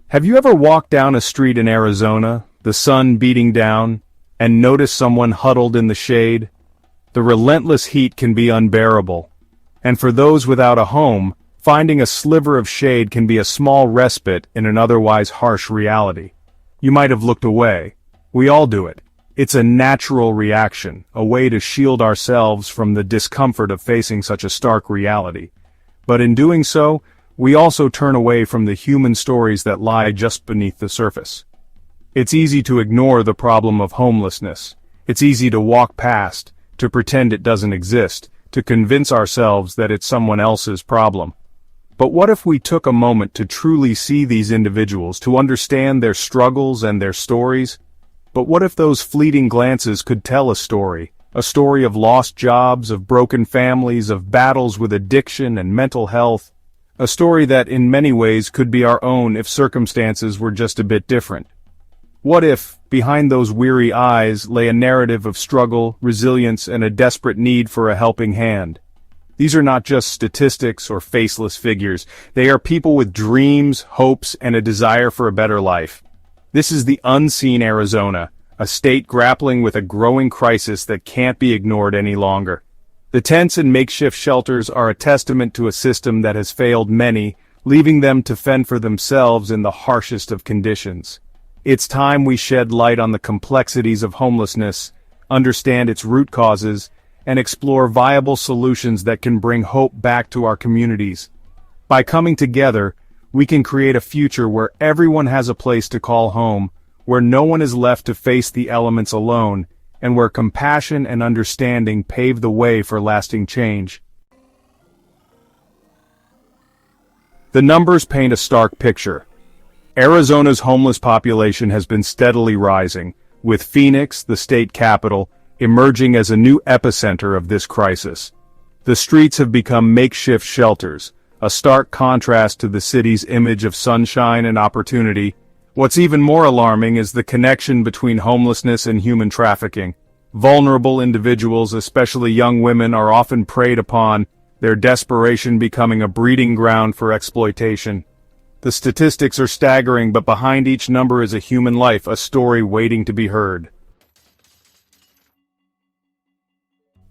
Have you ever walked down a street in Arizona, the sun beating down, and noticed someone huddled in the shade? The relentless heat can be unbearable, and for those without a home, finding a sliver of shade can be a small respite in an otherwise harsh reality. You might have looked away. We all do it. It's a natural reaction, a way to shield ourselves from the discomfort of facing such a stark reality. But in doing so, we also turn away from the human stories that lie just beneath the surface. It's easy to ignore the problem of homelessness. It's easy to walk past, to pretend it doesn't exist, to convince ourselves that it's someone else's problem. But what if we took a moment to truly see these individuals, to understand their struggles and their stories? But what if those fleeting glances could tell a story of lost jobs, of broken families, of battles with addiction and mental health? A story that in many ways could be our own if circumstances were just a bit different. What if, behind those weary eyes, lay a narrative of struggle, resilience, and a desperate need for a helping hand? These are not just statistics or faceless figures. They are people with dreams, hopes, and a desire for a better life. This is the unseen Arizona, a state grappling with a growing crisis that can't be ignored any longer. The tents and makeshift shelters are a testament to a system that has failed many, leaving them to fend for themselves in the harshest of conditions. It's time we shed light on the complexities of homelessness, understand its root causes, and explore viable solutions that can bring hope back to our communities. By coming together, we can create a future where everyone has a place to call home, where no one is left to face the elements alone, and where compassion and understanding pave the way for lasting change. The numbers paint a stark picture. Arizona's homeless population has been steadily rising, with Phoenix, the state capital, emerging as a new epicenter of this crisis. The streets have become makeshift shelters, a stark contrast to the city's image of sunshine and opportunity. What's even more alarming is the connection between homelessness and human trafficking. Vulnerable individuals, especially young women, are often preyed upon, their desperation becoming a breeding ground for exploitation. The statistics are staggering, but behind each number is a human life, a story waiting to be heard.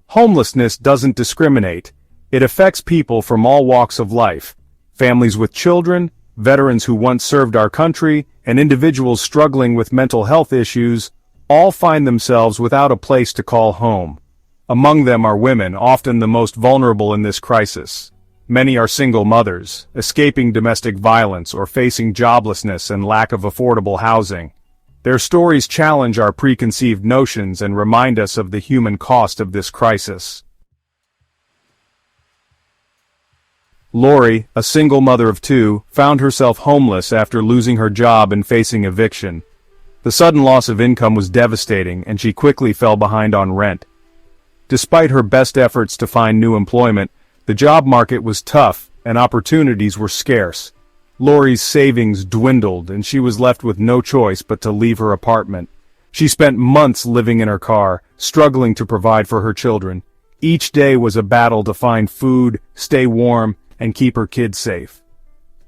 Homelessness doesn't discriminate. It affects people from all walks of life. Families with children, veterans who once served our country, and individuals struggling with mental health issues all find themselves without a place to call home. Among them are women, often the most vulnerable in this crisis. Many are single mothers, escaping domestic violence or facing joblessness and lack of affordable housing. Their stories challenge our preconceived notions and remind us of the human cost of this crisis. Lori, a single mother of two, found herself homeless after losing her job and facing eviction. The sudden loss of income was devastating, and she quickly fell behind on rent. Despite her best efforts to find new employment, the job market was tough and opportunities were scarce. Lori's savings dwindled, and she was left with no choice but to leave her apartment. She spent months living in her car, struggling to provide for her children. Each day was a battle to find food, stay warm, and keep her kids safe.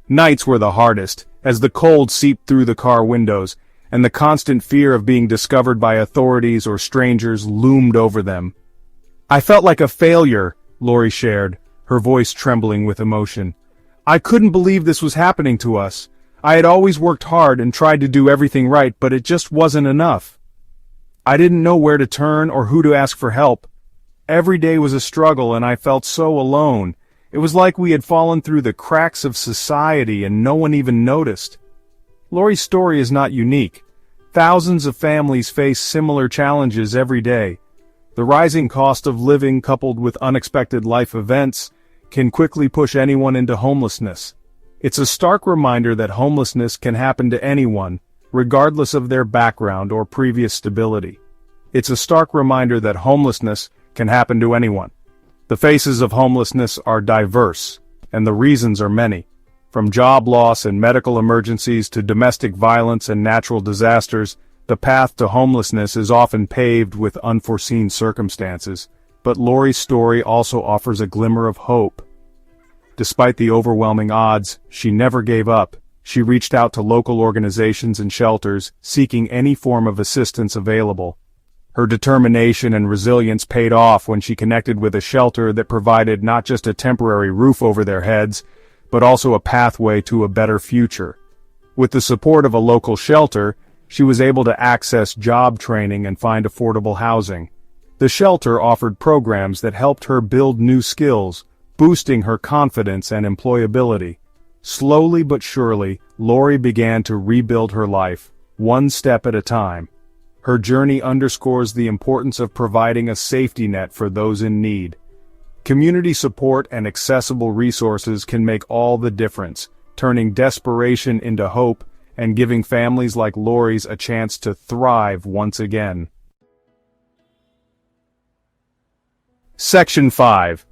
Nights were the hardest, as the cold seeped through the car windows, and the constant fear of being discovered by authorities or strangers loomed over them. "I felt like a failure," Lori shared, her voice trembling with emotion. "I couldn't believe this was happening to us. I had always worked hard and tried to do everything right, but it just wasn't enough. I didn't know where to turn or who to ask for help. Every day was a struggle, and I felt so alone. It was like we had fallen through the cracks of society and no one even noticed." Lori's story is not unique. Thousands of families face similar challenges every day. The rising cost of living, coupled with unexpected life events, can quickly push anyone into homelessness. It's a stark reminder that homelessness can happen to anyone, regardless of their background or previous stability. It's a stark reminder that homelessness can happen to anyone. The faces of homelessness are diverse, and the reasons are many. From job loss and medical emergencies to domestic violence and natural disasters, the path to homelessness is often paved with unforeseen circumstances. But Lori's story also offers a glimmer of hope. Despite the overwhelming odds, she never gave up. she reached out to local organizations and shelters, seeking any form of assistance available. Her determination and resilience paid off when she connected with a shelter that provided not just a temporary roof over their heads, but also a pathway to a better future. With the support of a local shelter, she was able to access job training and find affordable housing. The shelter offered programs that helped her build new skills, boosting her confidence and employability. Slowly but surely, Lori began to rebuild her life, one step at a time. Her journey underscores the importance of providing a safety net for those in need. Community support and accessible resources can make all the difference, turning desperation into hope and giving families like Lori's a chance to thrive once again. Section 5.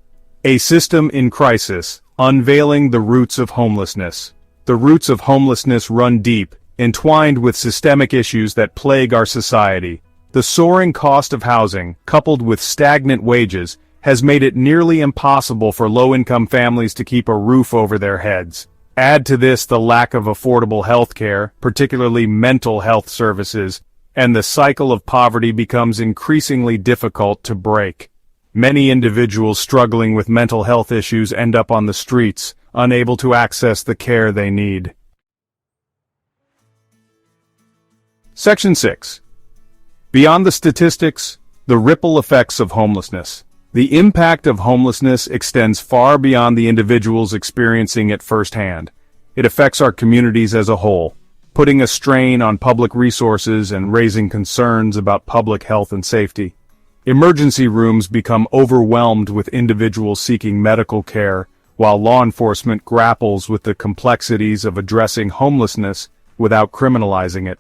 A System in Crisis, Unveiling the Roots of Homelessness. The roots of homelessness run deep, entwined with systemic issues that plague our society. The soaring cost of housing, coupled with stagnant wages, has made it nearly impossible for low-income families to keep a roof over their heads. Add to this the lack of affordable health care, particularly mental health services, and the cycle of poverty becomes increasingly difficult to break. Many individuals struggling with mental health issues end up on the streets, unable to access the care they need. Section 6. Beyond the statistics, the ripple effects of homelessness. The impact of homelessness extends far beyond the individuals experiencing it firsthand. It affects our communities as a whole, putting a strain on public resources and raising concerns about public health and safety. Emergency rooms become overwhelmed with individuals seeking medical care, while law enforcement grapples with the complexities of addressing homelessness without criminalizing it.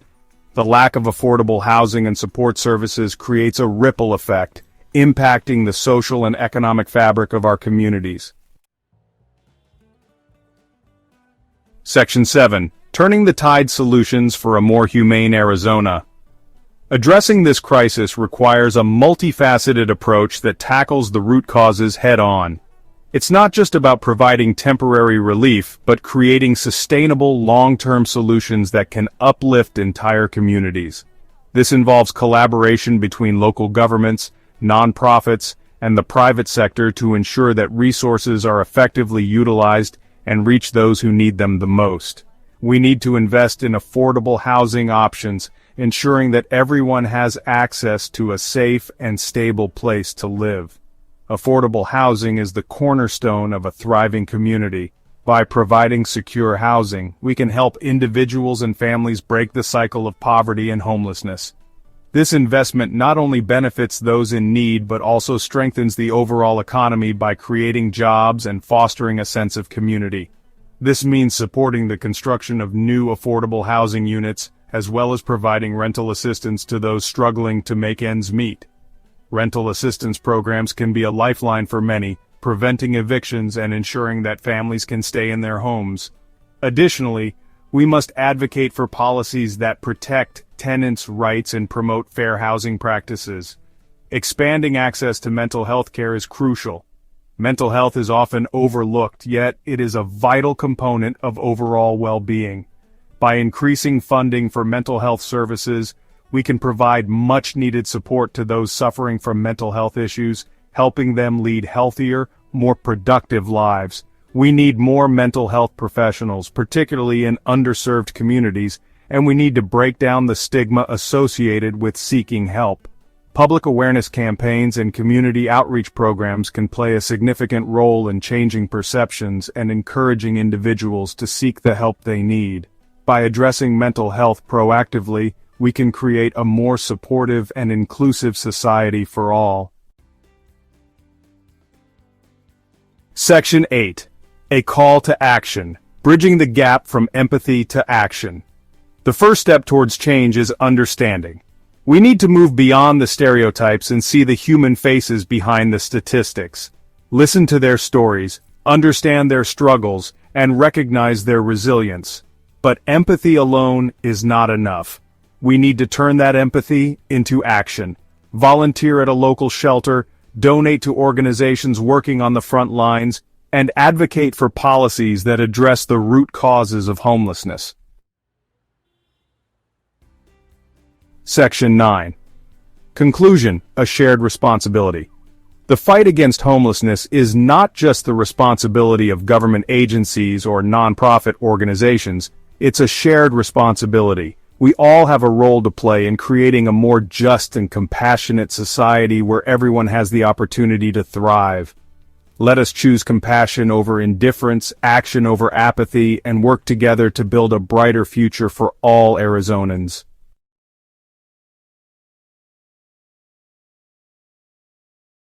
The lack of affordable housing and support services creates a ripple effect, impacting the social and economic fabric of our communities. Section 7. Turning the Tide Solutions for a More Humane Arizona. Addressing this crisis requires a multifaceted approach that tackles the root causes head-on. It's not just about providing temporary relief, but creating sustainable long-term solutions that can uplift entire communities. This involves collaboration between local governments, nonprofits, and the private sector to ensure that resources are effectively utilized and reach those who need them the most. We need to invest in affordable housing options, ensuring that everyone has access to a safe and stable place to live. Affordable housing is the cornerstone of a thriving community. By providing secure housing, we can help individuals and families break the cycle of poverty and homelessness. This investment not only benefits those in need but also strengthens the overall economy by creating jobs and fostering a sense of community. This means supporting the construction of new affordable housing units, as well as providing rental assistance to those struggling to make ends meet. Rental assistance programs can be a lifeline for many, preventing evictions and ensuring that families can stay in their homes. Additionally, we must advocate for policies that protect tenants' rights and promote fair housing practices. Expanding access to mental health care is crucial. Mental health is often overlooked, yet it is a vital component of overall well-being. By increasing funding for mental health services, we can provide much-needed support to those suffering from mental health issues, helping them lead healthier, more productive lives. We need more mental health professionals, particularly in underserved communities, and we need to break down the stigma associated with seeking help. Public awareness campaigns and community outreach programs can play a significant role in changing perceptions and encouraging individuals to seek the help they need. By addressing mental health proactively, we can create a more supportive and inclusive society for all. Section 8. A Call to Action, Bridging the Gap from Empathy to Action. The first step towards change is understanding. We need to move beyond the stereotypes and see the human faces behind the statistics. Listen to their stories, understand their struggles, and recognize their resilience. But empathy alone is not enough. We need to turn that empathy into action. Volunteer at a local shelter, donate to organizations working on the front lines, and advocate for policies that address the root causes of homelessness. Section 9. Conclusion: a shared responsibility. The fight against homelessness is not just the responsibility of government agencies or nonprofit organizations, it's a shared responsibility. We all have a role to play in creating a more just and compassionate society where everyone has the opportunity to thrive. Let us choose compassion over indifference, action over apathy, and work together to build a brighter future for all Arizonans.